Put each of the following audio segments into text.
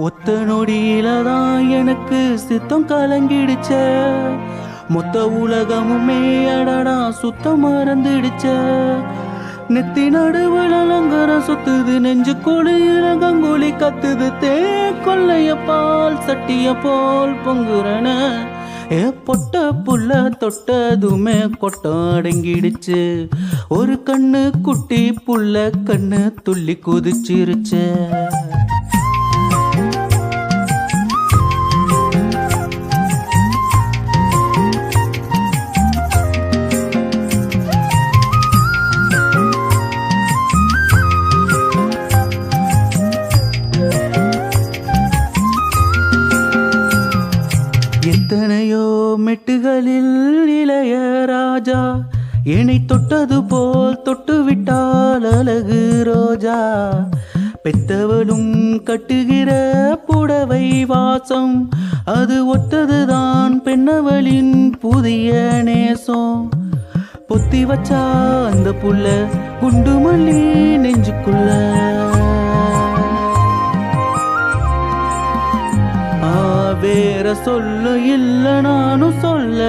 ஒத்த நொடியில தான் எனக்கு சித்தம் கலங்கிடுச்ச. மொத்த உலகமுமே அடடா சுத்தம் மறந்துடுச்ச. நெத்தி நடுவில் அலங்கர சுத்துது, நெஞ்சு கொடியில கங்குலி கத்துது. கொள்ளைய பால் சட்டிய போல் பொங்குறன. பொட்ட புள்ள தொட்டதுமே கொட்டம் அடங்கிடுச்சு. ஒரு கண்ணு குட்டி புள்ள கண்ணு துள்ளி குதிச்சிருச்சு. எத்தனையோ மெட்டுகளில் இளைய ராஜா என்னை தொட்டது போல் தொட்டு விட்டால் அழகு ரோஜா. பெத்தவளும் கட்டுகிற புடவை வாசம், அது ஒத்ததுதான் பெண்ணவளின் புதிய நேசம். பொத்தி வச்சா அந்த புள்ள குண்டு மல்லி நெஞ்சுக்குள்ள. வேற சொல்ல இல்ல நானும் சொல்ல.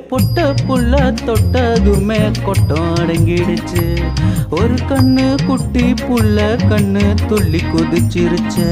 பொட்ட புள்ள தொட்டதுமே கொட்டம் அடங்கிடுச்சு. ஒரு கண்ணு குட்டி புள்ள கண்ணு துள்ளி குதிச்சிருச்சு.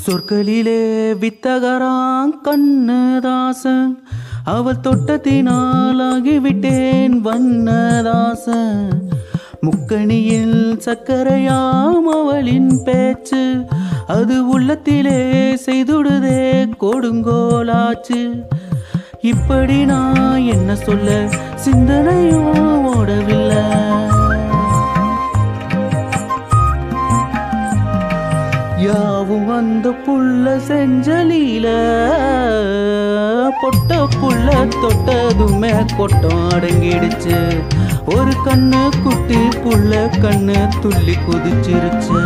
சொற்களிலே வித்தகரான் கண்ணதாசன், அவள் தொட்டத்தினால் ஆகிவிட்டேன் வண்ணதாசன். முக்கணியில் சக்கரையாம் அவளின் பேச்சு, அது உள்ளத்திலே செய்துடுதே கொடுங்கோலாச்சு. இப்படி நான் என்ன சொல்ல சிந்தனையோ ஓடவில்லை. யாவும் அந்த புள்ள செஞ்சலில. பொட்ட புள்ள தொட்டதுமே கொட்டம் அடங்கிடுச்சு. ஒரு கண்ணு குட்டி புள்ள கண்ணு துள்ளி குதிச்சிருச்சு.